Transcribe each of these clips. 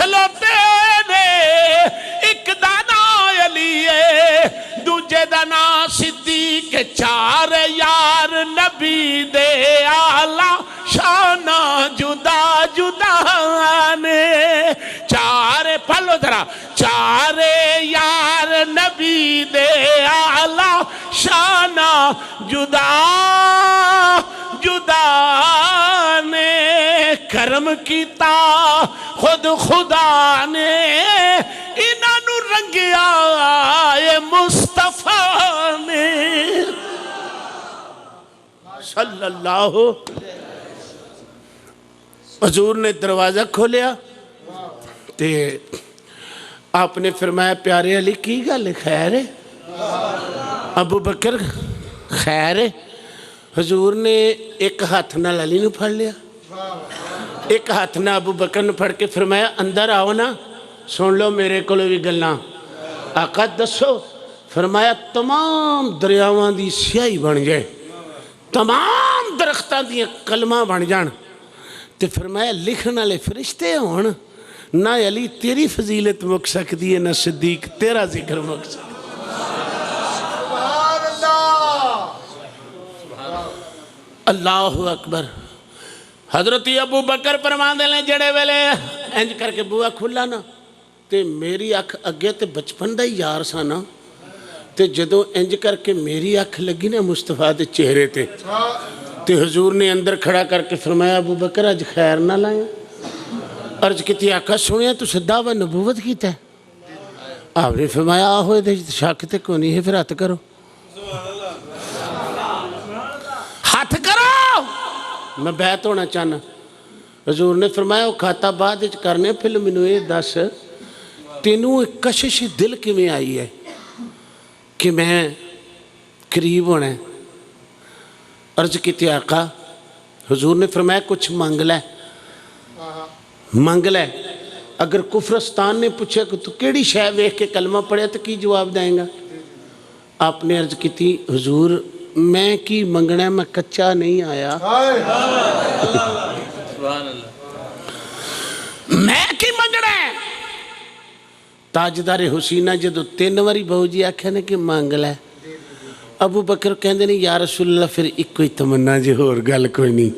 کھلوتے نے ایک دا نام علی ہے دوجے دا نام صدیق چار یار نبی دے آلہ شانہ جدا جدا نے چار پلو ذرا چار یار نبی دے آلہ شانہ جدا جدا نے کرم کیتا خود خدا نے انہاں نو رنگیا اے مصطفیٰ نے صلی اللہ حضور نے دروازہ کھولیا تے آپ نے فرمایا پیارے علی کی گل خیر ہے ابو بکر خیر ہے حضور نے ایک ہاتھ نال علی نو پھڑ لیا ایک ہاتھ نال ابو بکر نو پھڑ کے فرمایا اندر آؤ نا سن لو میرے کو بھی گلاں آقا دسو فرمایا تمام دریاواں دی سیاہی بن جائے تمام درختاں دی کلمہ بن جان تے فرمایا لکھن والے فرشتے ہون نہ علی تیری فضیلت مک سکتی ہے نہ صدیق تیرا ذکر مک سکتی اللہ اکبر حضرت ابو بکر فرمان دے لیں جڑے ویلے انج کر کے بوا کھلا نا تے میری اکھ اگے تے بچپن دا ہی یار سا نا تے جدوں انج کر کے میری اکھ لگی نا مصطفیٰ دے چہرے تے حضور نے اندر کھڑا کر کے فرمایا ابو بکر اج خیر نہ لائیں عرض کیتی آقا سنیا تو دعویٰ نبوت کیتا ہے آپ نے فرمایا آہو دے شک تے کو نہیں ہے پھر ہاتھ کرو ہاتھ کرو میں بیعت ہونا چاہنا حضور نے فرمایا وہ کھاتا بعد کرنے پھر مینوں یہ دس تینوں ایک کشش دل کی میں آئی ہے کہ میں قریب ہونا ہے عرض کیتی آقا حضور نے فرمایا کچھ مانگ لے اگر کفرستان نے پوچھا کہ تو کیڑی شے ویکھ کے کلمہ پڑھیا تو کی جواب دائیں گا آپ نے عرض کیتی حضور میں کی منگنا ہے میں کچا نہیں آیا سبحان اللہ میں کی منگنا ہے تاجدار حسینہ جدو 3 واری بہو جی آکھیا نے کہ مانگ لے ابو بکر کہندے نہیں یا رسول اللہ پھر ایک کوئی تمنا جی ہور گل کوئی نہیں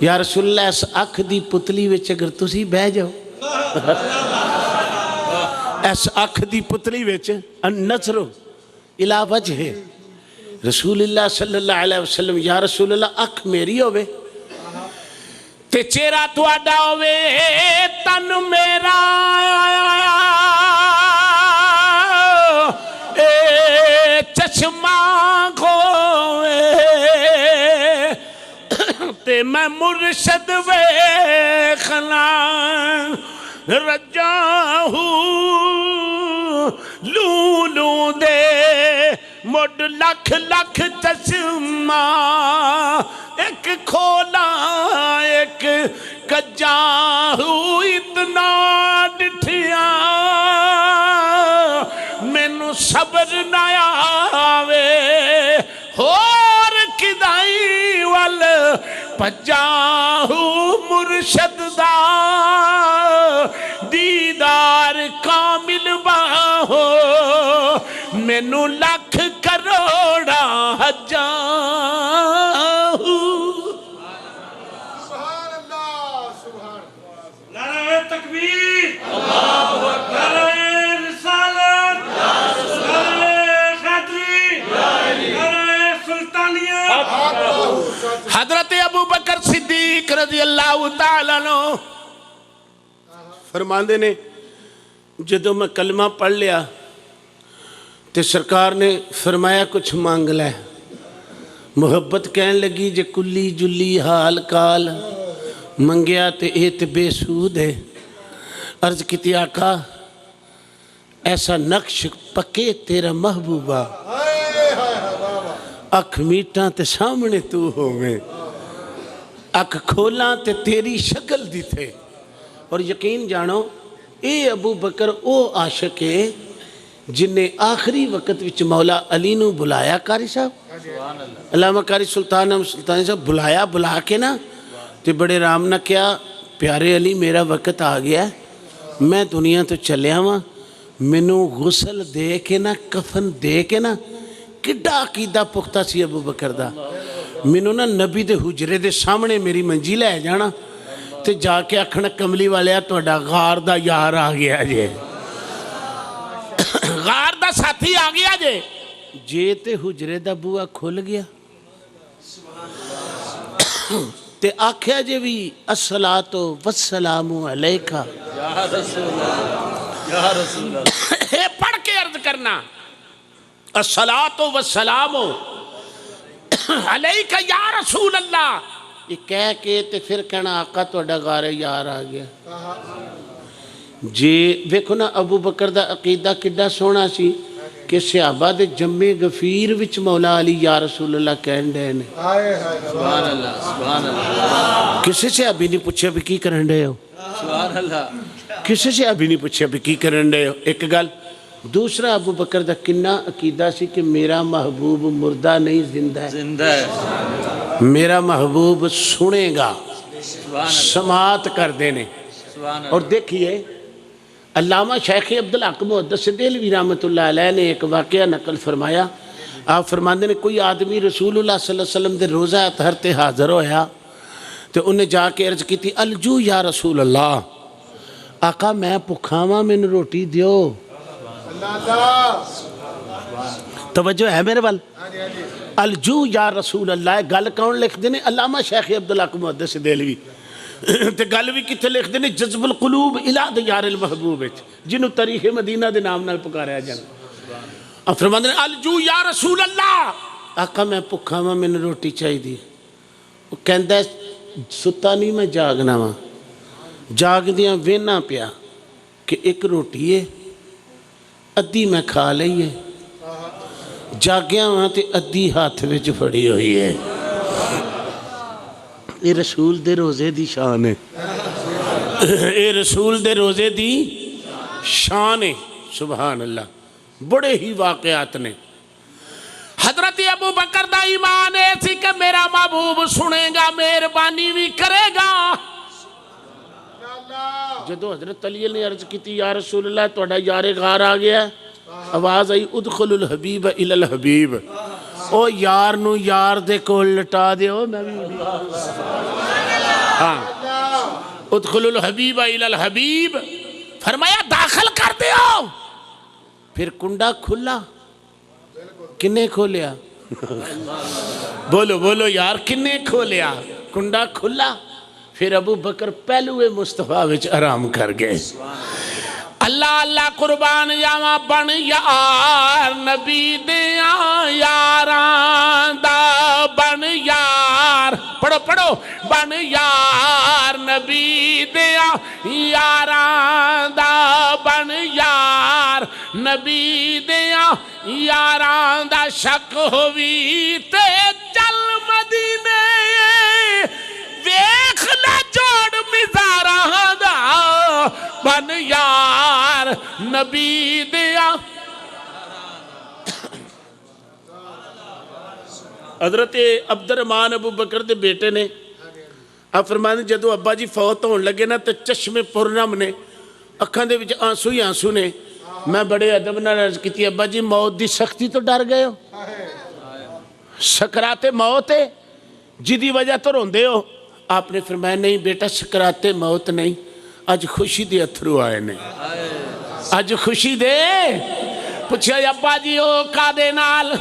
یا رسول اللہ اس اکھ دی پتلی وچ اگر تسی بہ جاؤ اس اکھ دی پتلی وچ النظر الی وجہ رسول اللہ صلی اللہ علیہ وسلم یا رسول اللہ اکھ میری ہوئے تے چہرہ تواڈا ہوئے تن میرا چشمہ ہوئے تے میں مرشد ویکھنا رجاہو لولو دے مڈ لکھ لکھ چشمہ ایک کھولا ایک کجاہو اتنا ڈٹھیا مینوں صبر نہ آوے ہور کدائی وال پجاہو مرشد دا دیدار کامل باہو مینوں لکھ کروڑا حجاہو سبحان اللہ سبحان نعرہ تکبیر اللہ اکبر نعرہ رسالت نعرہ خیدری نعرہ سلطانیہ حضرت ابو بکر صدیق رضی اللہ تعالیٰ عنہ فرماندے نے جدو میں کلمہ پڑھ لیا تے سرکار نے فرمایا کچھ مانگ لے محبت کہن لگی جے کلی جلی حال کال منگیا تے اے تے بے سود ہے عرض کیتی آقا ایسا نقش پکے تیرا محبوبہ اکھ میٹاں تے سامنے تو ہوئے اکھ کھولاں تے تیری شکل دی تھے اور یقین جانو اے ابو بکر او عاشق ہے جن نے آخری وقت وچ مولا علی نو بلایا قاری صاحب علامہ قاری سلطان احمد سلطانی صاحب بلا کے نا تے بڑے رام نہ کیا پیارے علی میرا وقت آ گیا ہے میں دنیا تو چلیا وا، مینوں غسل دے کے نا کفن دے کے نا کڈا عقیدہ پختہ سی ابو بکر دا، مینوں نا نبی دے حجرے دے سامنے میری منجی لے جانا تے جا کے آکھنا کملی والیا تہاڈا غار دا یار آ گیا جے، غار دا ساتھی آ گیا جے، جے تے حجرے دا بوا کھل گیا تے آکھیا جے بھی الصلاۃ والسلام علیکہ، یا رسول اللہ یا رسول اللہ، اے پڑھ کے عرض کرنا الصلاۃ والسلام علیکہ یا رسول اللہ، یہ کہہ کے تے پھر کہنا آقا تہاڈا غار یار آ گیا۔ جی ویکھو نا ابو بکر دا عقیدہ کڈا سونا سی کہ صحابہ دے جمع غفیر وچ مولا علی یا رسول اللہ کہن ڈے نے، سبحان اللہ سبحان اللہ کسی سے ابھی نہیں پوچھا بھی کی کرن ڈے ہو، سبحان اللہ، کسی سے ابھی نہیں پوچھا بھی کی کرن ڈے ہو، ایک گل۔ دوسرا ابو بکر دا کنا عقیدہ سی کہ میرا محبوب مردہ نہیں زندہ ہے، زندہ ہے، میرا محبوب سنے گا، سبحان اللہ سماعت کر دینے۔ سبحان اللہ۔ اور دیکھیے علامہ شیخ عبدالحق محدث دہلوی رحمۃ اللہ علیہ نے ایک واقعہ نقل فرمایا، آپ فرماندے نے کوئی آدمی رسول اللہ صلی اللہ علیہ وسلم دے روزہ اطہر تے حاضر ہویا تو انہیں جا کے عرض کی تھی الجو یا رسول اللہ، آقا میں بھکھاواں مینوں روٹی دیو، توجہ ہے میرے بل، الجو یا رسول اللہ، گل کون لکھ دینے؟ علامہ شیخ عبدالحق محدث دہلوی، تے گل بھی کتنے لکھ دینے؟ جذب القلوب الی دیار المحبوب، جنہوں تاریخ مدینہ دے نام نال پکاریا جانا۔ اب فرماندے نے الجو یا رسول اللہ، آقا میں بھکھاواں مینوں روٹی چاہی دی، وہ کہندا ہے ستا نہیں میں جاگنا وا، جاگ دیاں وینا پیا کہ ایک روٹی ہے ادھی میں کھا لئی ہے، جاگیاں وہاں تے ادھی ہاتھ وچ پھڑی ہوئی ہے، یہ رسول دے روزے دی شان ہے، یہ رسول دے روزے دی شان ہے، سبحان اللہ۔ بڑے ہی واقعات نے۔ حضرت ابو بکر دا ایمان ہے سی کہ میرا محبوب سنے گا، مہربانی بھی کرے گا۔ جدو حضرت علی نے عرض کی تھی یا رسول اللہ تہاڈا یار غار آ گیا، آواز آئی ادخل الحبیب الی الحبیب، او یار نو یار دے کول لٹا دیو، میں بھی ہاں ادخل الحبیب الی الحبیب، فرمایا داخل کر دیو۔ پھر کنڈا کھلا، کنے کھولیا؟ بولو بولو یار، کنے کھولیا؟ کنڈا کھلا، پھر ابو بکر پہلوے مصطفیٰ وچ آرام کر گئے۔ اللہ اللہ قربان جاواں، بن یار نبی دیاں یاران دا، بن یار، پڑھو پڑھو، بن یار نبی دیاں یاران دا، بن یار نبی دیاں یاران دا، شک ہووی تے چل مدینے، ویکھ لے جوڑ مزاراں دا، بن یار نبی دیا۔ حضرت عبد الرحمن ابو بکر دے بیٹے نے آپ فرمانے جدو ابا جی فوت ہون لگے نا تو چشمے پرنم نے، اکھاں دے وچ آنسو ہی آنسو نے، میں بڑے ادب نال عرض کیتی ابا جی موت دی سختی تو ڈر گئے ہو، سکرات موت ہے جدی وجہ تو روندے ہو؟ آپ نے فرمایا نہیں بیٹا سکرات موت نہیں، اج خوشی دے اتھرو آئے نے، اج خوشی دے۔ پوچھا ابا جی او کا دے نال؟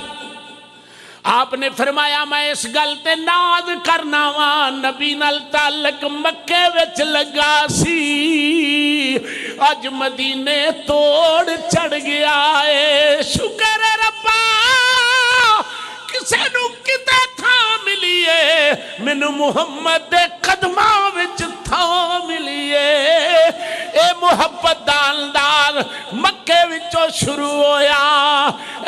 آپ نے فرمایا میں اس گل تے ناز کرنا وا، نبی نال تعلق مکے وچ لگا سی، اج مدینے توڑ چڑھ گیا ہے، شکر ہے ربا کسے نو کتے تھاں ملیے، مینوں محمد دے قدماں وچ تھاں ملیے، اے محبت دا انداز مکے وچوں شروع ہویا،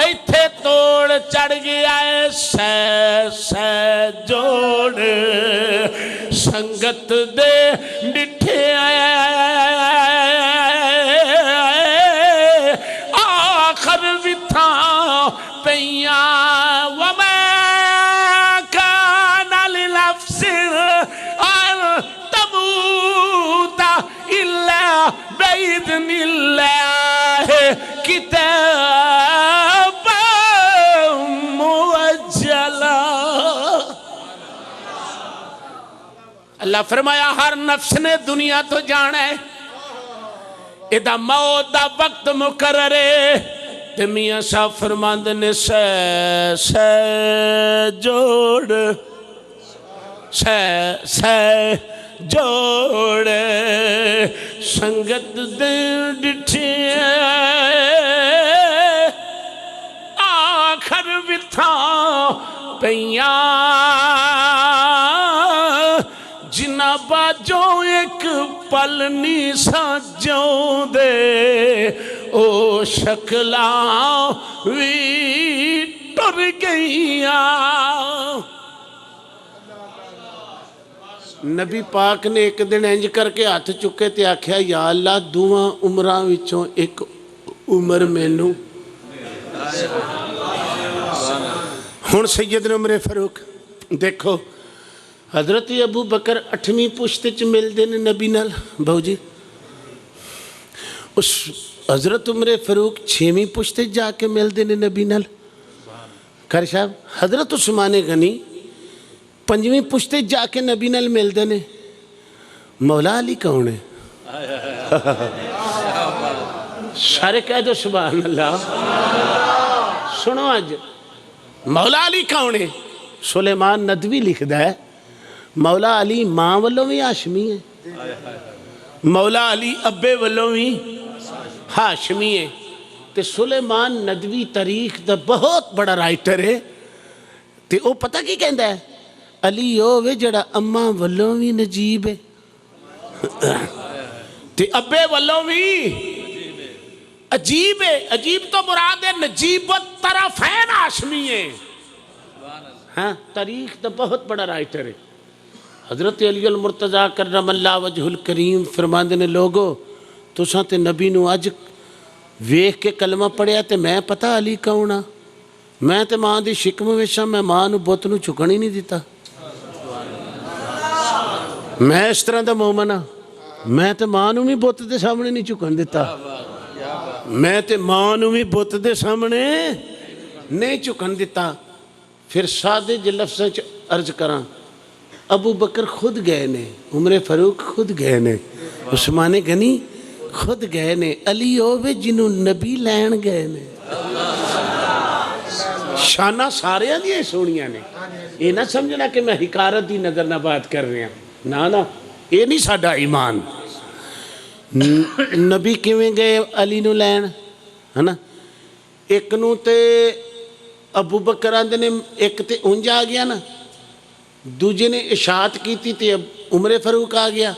ایتھے توڑ چڑھ گیا ہے، سہ سہ جوڑ سنگت دے ڈٹھے آخر بھی تھاں پیاں، وَمَا كَانَ لِنَفْسٍ أَن تَمُوتَ إِلَّا بِإِذْنِ اللہ فرمایا ہر نفس نے دنیا تو جانا ہے ادا موت دا وقت مقرر ہے تے میاں صاحب فرماندے نے سہ جوڑ سہ جوڑ سنگت دے ڈٹھے آخر وتھا پیاں جنا باجو ایک پل نہیں ساجوں دے او شکلاں وی ٹر گئیاں نبی پاک نے ایک دن انج کر کے ہاتھ چکے تے آکھیا یا اللہ دوواں عمراں وچوں ایک عمر مینوں ہن سیدنا عمر فاروق دیکھو حضرت ابو بکر 8ویں پشت چ ملدے نے نبی نال بہو جی اس حضرت عمر فاروق 6ویں پشت جا کے ملدے نے نبی نال کر صاحب حضرت عثمان غنی 5ویں پشت جا کے نبی نال ملدے نے مولا علی کون ہے سارے کہہ دو سبحان اللہ سنو آج مولا علی کون ہے سلیمان ندوی لکھدا ہے مولا علی ماں والوں بھی ہاشمی ہے مولا علی ابے والوں بھی ہاشمی ہے تے سلیمان ندوی تاریخ دا بہت بڑا رائٹر ہے تے او پتہ کی کہندا ہے علی ہووے جڑا اماں والوں بھی نجیب ہے تے ابے والوں بھی عجیب ہے عجیب تو مراد ہے نجیب الطرفین ہاشمی ہے ہاں تاریخ دا بہت بڑا رائٹر ہے حضرت علی المرتضیٰ کرم اللہ وجہ الکریم فرماندے نے لوگو تساں تے نبی نو اج ویکھ کے کلمہ پڑھیا تے میں پتہ علی کون ہاں میں تے ماں دی شکم وچ میں ماں نو بت نو چکن ہی نہیں دیتا میں اس طرح دا مومن ہاں میں تے ماں نو بھی بت دے سامنے نہیں چکن دیتا میں تے ماں نو بھی بت دے سامنے نہیں چکن دیتا پھر سادے جے لفظاں چ عرض کراں ابو بکر خود گئے نے عمر فاروق خود گئے نے عثمان غنی خود گئے نے علی ہووے جنوں نبی لین گئے نے شانہ سارے دیاں سونیاں نے یہ نہ سمجھنا کہ میں حکارت دی نظر نہ بات کر رہے ہیں نا یہ نہیں ساڈا ایمان نبی کیویں گئے علی نو لین ہے نا ایک نو تے ابو بکر آندے نے ایک تے اونج آ گیا نا دوجے نے اشاعت کی تے عمر فاروق آ گیا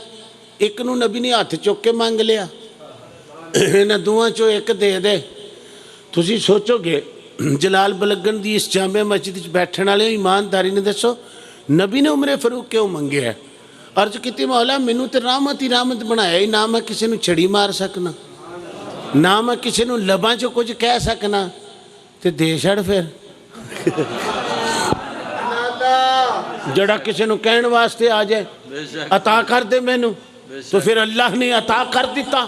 ایک نو نبی نے ہاتھ چک کے مانگ لیا انہاں دوواں چوں ایک دے دے تسی سوچو گے جلال بلگن دی اس جامع مسجد وچ بیٹھن والے ایمانداری نے دسو نبی نے عمر فاروق کیوں منگیا ہے عرض کیتی مولا مینوں تے رحمت ہی رحمت بنایا ہی نہ میں کسی نو چھڑی مار سکنا نہ میں کسی نو لباں چوں کچھ کہہ سکنا تے دے چھڑ پھر جڑا کسی نو کہن واسطے آ جائے عطا کر دے مینوں تو پھر اللہ نے عطا کر دیتا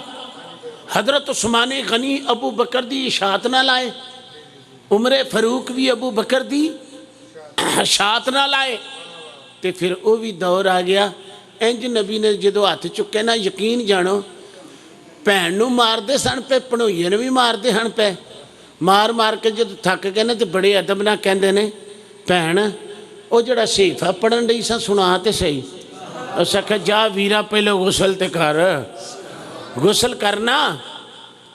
حضرت عثمان غنی ابو بکر دی اشاعت نہ لائے عمر فاروق بھی ابو بکر دی اشاعت نہ لائے تے پھر وہ بھی دور آ گیا انج نبی نے جدو ہاتھ چکے نا یقین جانو بھن نو مار دے سن پہ پڑھوئیے نے بھی مار دے ہن پہ مار مار کے جدو تھک گئے نا تے بڑے ادب نہ کہندے نے بھن او جڑا صحیفہ پڑھن رہی سا سنا تے صحیح اس کہ جا ویرا پہلے غسل تے کر غسل کرنا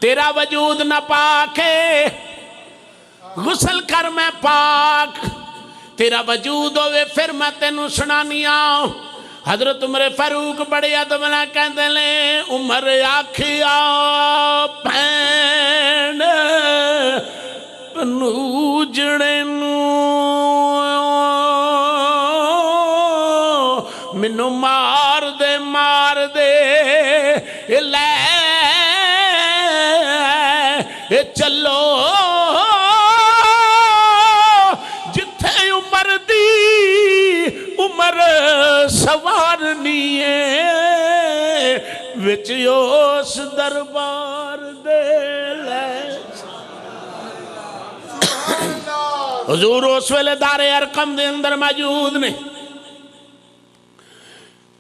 تیرا وجود نہ پاکے غسل کر میں پاک تیرا وجود ہوئے پھر میں تینوں سنانی آؤں حضرت عمر فاروق بڑے ادب نہ کہندے نے عمر آکھیا بھین پنوجڑے نو مینوں مار دے لے چلو جتھے عمر دی عمر سوارنی ہے وچ اس دربار دے لے حضور اس ویلے دار ارقم دے اندر موجود نے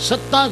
7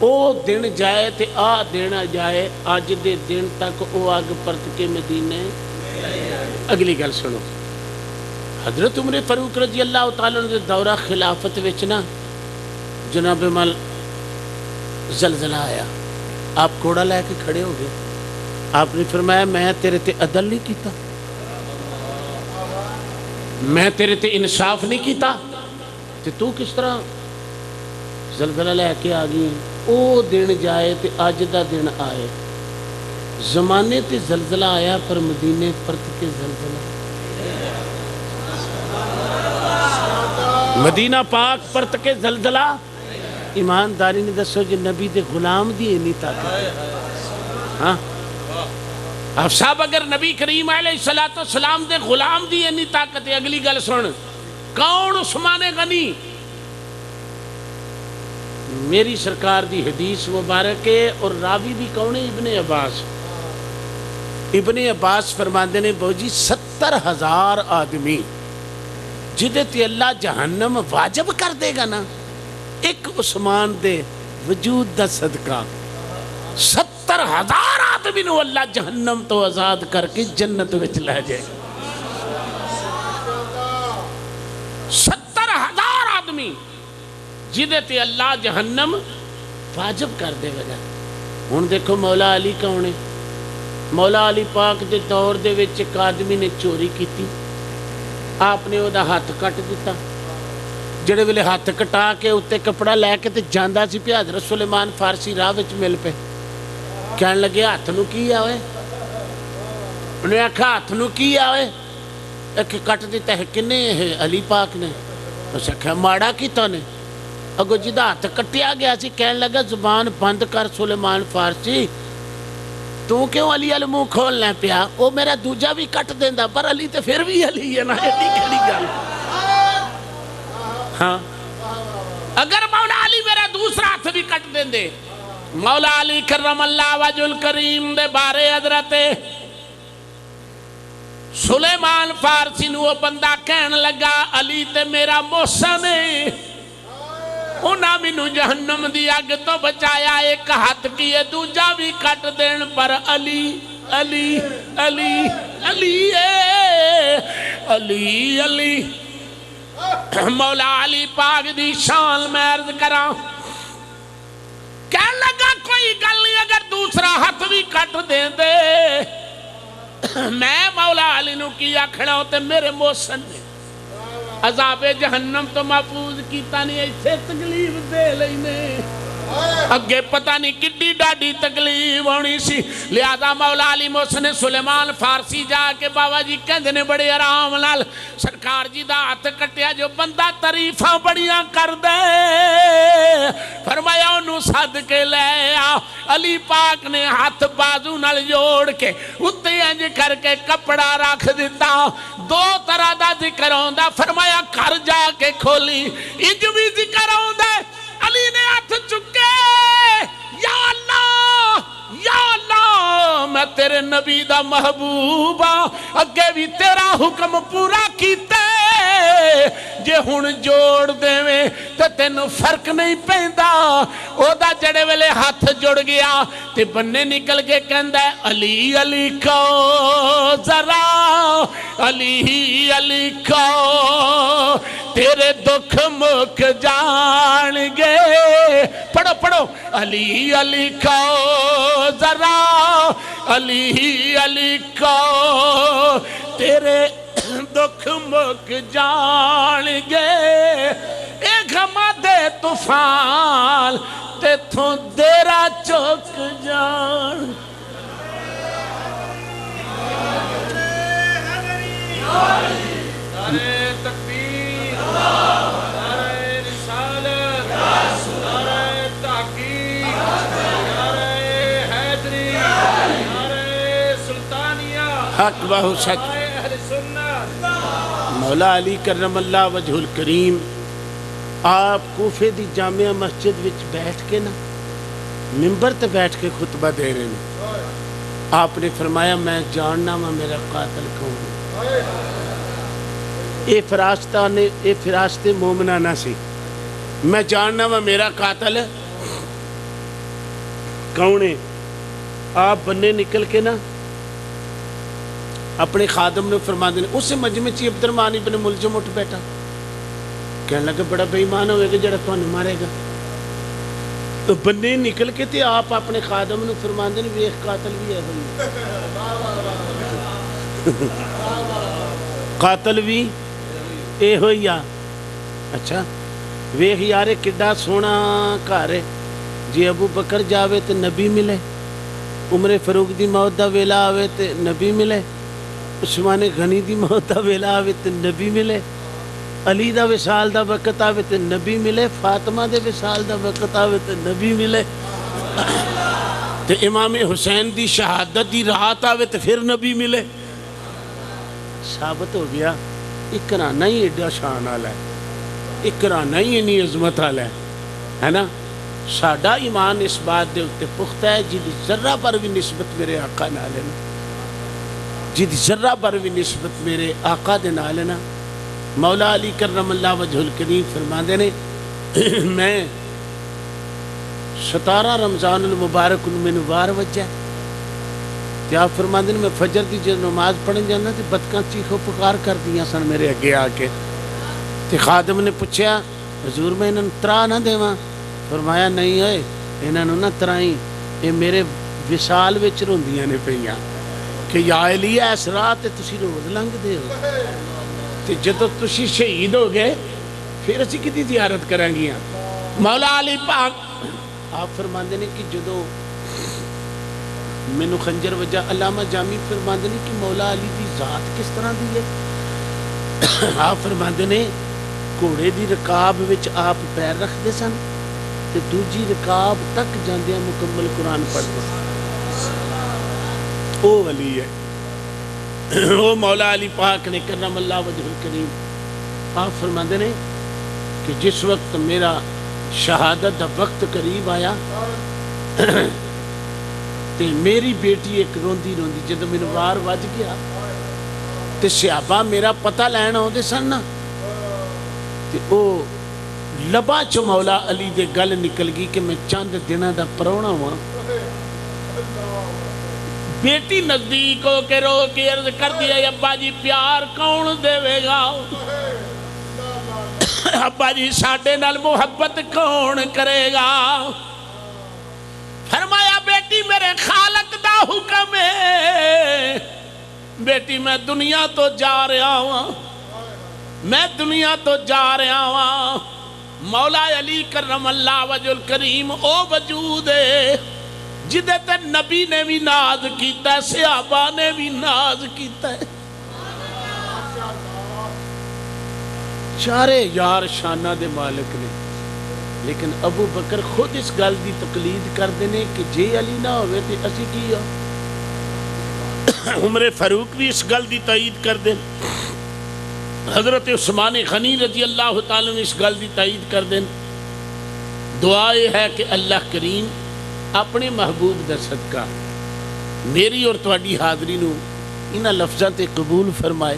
او دن جائے تے آ دن جائے اج دے دن تک او اگ پرت کے مدینے اگلی گل سنو حضرت عمر فاروق رضی اللہ تعالیٰ عنہ دے دورہ خلافت وچ نا جناب مال زلزلہ آیا آپ کوڑا لے کے کھڑے ہو گئے آپ نے فرمایا میں تیرے تے عدل نہیں کیتا میں تیرے تے انصاف نہیں کیتا تے تو کس طرح زلزلہ لے کے آ گئی او دن جائے تے اج دا دن آئے زمانے تے زلزلہ آیا پر مدینے پرت کے زلزلہ مدینہ پاک پرت کے زلزلہ ایمانداری نے دسو جی نبی دے غلام دی اینی طاقت ہاں آپ صاحب اگر نبی کریم علیہ السلام دے غلام دی اینی طاقت ہے اگلی گل سن کون عثمان غنی میری سرکار دی حدیث مبارک ہے اور راوی بھی کون ہے ابن عباس فرماندے نے بہو جی 70,000 آدمی جدے تے اللہ جہنم واجب کر دے گا نا ایک عثمان دے وجود دا صدقہ 70,000 آدمی نو اللہ جہنم تو آزاد کر کے جنت وچ لے جائے 70,000 آدمی جدے تے اللہ جہنم واجب کر دے گا ہن دیکھو مولا علی کون ہے مولا علی پاک دے دور دے وچ ایک آدمی نے چوری کیتی آپ نے وہ ہاتھ کٹ دیتا جڑے ویلے ہاتھ کٹا کے اتنے کپڑا لے کے تے جاندا سی پیا حضرت سلیمان فارسی راہ وچ مل پے کہن لگے ہاتھ نو کی آوے انہیں آکھا ہاتھ نو کی آوے ایک کٹ دیتا ہے کنے ہے علی پاک نے اس آکھا ماڑا کیتا نے اگو جدا ہاتھ کٹیا گیا سی کہن لگا زبان بند کر سلیمان فارسی تو کیوں علی علمو کھولنا پیا وہ میرا دوجہ بھی کٹ دیندہ پر علی تے پھر بھی علی ہے نا ایڈی کھڑی گل ہاں اگر مولا علی میرا دوسرا ہاتھ بھی کٹ دیندے مولا علی کرم اللہ وجہ الکریم دے بارے حضرت سلیمان فارسی نو وہ بندہ کہن لگا علی تے میرا محسن ہے انہاں مینوں جہنم دی اگ تو بچایا ایک ہاتھ کیے دوجا بھی کٹ دین پر علی علی علی علی علی علی مولا علی پاک دی شان میں عرض کراں کہنے لگا کوئی گل نہیں اگر دوسرا ہاتھ بھی کٹ دیں دے میں مولا علی نو کیا کھڑا ہوتے میرے محسن نے عذاب جہنم تو محفوظ کیتا نہیں ایسے تکلیف دے لینے اگے پتہ نہیں کڈی ڈاڈی تکلیف ہونی سی لہذا مولا علی محسن سلیمان فارسی جا کے بابا جی کہندے نے بڑے آرام نال سرکار جی دا ہاتھ کٹیا جو بندہ تعریفاں بڑیاں کر دے فرمایا انہوں سد کے لے آ علی پاک نے ہاتھ بازو نال جوڑ کے اتے انج کر کے کپڑا رکھ دیتا دو طرح دا ذکر ہوندا فرمایا گھر جا کے کھولی انج بھی ذکر ہوندا علی نے ہاتھ چکے یا اللہ میں تیرے نبی دا محبوبہ اگے بھی تیرا حکم پورا کیتے جے ہن جوڑ دے میں تو تینوں فرق نہیں پیندا او دا جڑے ویلے ہاتھ جڑ گیا تے بننے نکل کے کہندا ہے علی علی کو ذرا علی علی کو تیرے دکھ مک جان گے پڑھو پڑھو علی علی کو ذرا علی علی کو تیرے دکھ مک جان گے اے غمہ دے طوفان تے تھوں دیرا چوک جان نعرہ تکبیر نعرہ رسالت نعرہ تحقیق نعرہ حیدری نعرہ سلطانیہ حق بہو سچ مولا علی کرم اللہ وجہ الکریم آپ کوفے دی جامعہ مسجد وچ بیٹھ کے نا ممبر تے بیٹھ کے خطبہ دے رہے ہیں آپ نے فرمایا میں جاننا میں میرا قاتل کون اے فراست مومنہ نہ سی میں جاننا میں میرا قاتل کون ہے؟ آپ بننے نکل کے نا اپنے خادم نے فرما دینے. اسے مجمع چی عبد الرحمن ابن ملجم اٹھ بیٹھا, کہنے لگا بڑا بے ایمان ہوئے گا جڑا تمہیں مارے گا. تو بننے نکل کے تھے آپ اپنے خادم نے فرما دینے ویخ قاتل بھی ہے ہوئی, قاتل بھی اے ہوئی. اچھا ویخ یارے کڈا سونا گھر ہے, جی ابو بکر جاوے تو نبی ملے, عمر فاروق دی موت دا ویلا آوے تو نبی ملے, عثمان غنی دی موت دا ویلا آوے تو نبی ملے, علی دا وصال دا وقت آوے تو نبی ملے, فاطمہ دے وصال دا وقت آوے تو نبی ملے, تو امام حسین دی شہادت دی رات آوے تو پھر نبی ملے. ثابت ہو گیا اقرانہ ہی ایڈا شان والا ہے, اقرانہ ہی انی عظمت والا ہے نا. ساڈا ایمان اس بات دے اتے پختہ ہے جی ذرہ پر بھی نسبت میرے آقا نال ہے نا, جی ذرہ پر بھی نسبت میرے آقا دے نال ہے نا. مولا علی کرم اللہ وجہ الکریم فرماندے نے میں 17 رمضان المبارک میں وار وجہ تے آپ فرماندے نے میں فجر دی جب نماز پڑھن جانا تے بدکاں چیخو پکار کر دیا سن میرے اگے آ کے. تے خادم نے پوچھا حضور میں انہاں ترا نہ دیواں؟ فرمایا نہیں ہوئے انہاں نو نہ ترائیں, اے میرے وصال وچ روندیاں نے پئیاں کہ یا علی اس راہ تے تسی روز لنگ دے ہو, تے جدوں تسی شہید ہو گئے پھر اسی کدی زیارت کریں گیاں. مولا علی پاک آپ فرماندے نے کہ جدوں مینوں خنجر وجہ, علامہ جامی فرماندے نے کہ مولا علی دی ذات کس طرح دی ہے. آپ فرماندے نے گھوڑے دی رکاب وچ آپ پیر رکھ دے سن تے دوجی رکاب تک جاندیاں مکمل قرآن پڑھ دے سن. او ولی ہے, او مولا علی پاک نے کرم اللہ وجہ الکریم. آپ فرماندے نے کہ جس وقت میرا شہادت دا وقت قریب آیا تے میری بیٹی ایک روندی روندی جدو میں وار وج گیا تے صحابہ میرا پتہ لین آؤندے سن نا, تے او لبا چو مولا علی دے گل نکل گئی کہ میں چند دنہ دا پرونا ہوا. بیٹی نزدیک ہو کے رو کے عرض کر دیا ابا جی پیار کون دے گا, ابا جی ساڈے نال محبت کون کرے گا. فرمایا بیٹی میرے خالق دا حکم ہے, بیٹی میں دنیا تو جا رہا ہوں, میں دنیا تو جا رہا ہوں. مولا علی کرم اللہ وجہ الکریم او وجود ہے جدے تے نبی نے بھی ناز کیتا ہے, صحابہ نے بھی ناز کیتا ہے. چارے یار شانہ دے مالک نے, لیکن ابو بکر خود اس گل دی تقلید کر دینے کہ جے علی نہ ہوئے تے اسی کی ہو. عمر فاروق بھی اس گل دی تائید کر دیں, حضرت عثمان غنی رضی اللہ تعالیٰ نے اس گل دی تائید کر دیں. دعا یہ ہے کہ اللہ کریم اپنے محبوب دا صدقہ میری اور تواڈی حاضری نو انہاں لفظاں تے قبول فرمائے,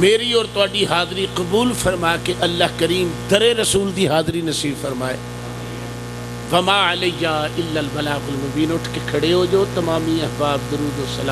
میری اور تواڈی حاضری قبول فرما کے اللہ کریم در رسول دی حاضری نصیب فرمائے. وما علیہ الا البلاغ المبین. اٹھ کے کھڑے ہو جو تمامی احباب درود و سلام.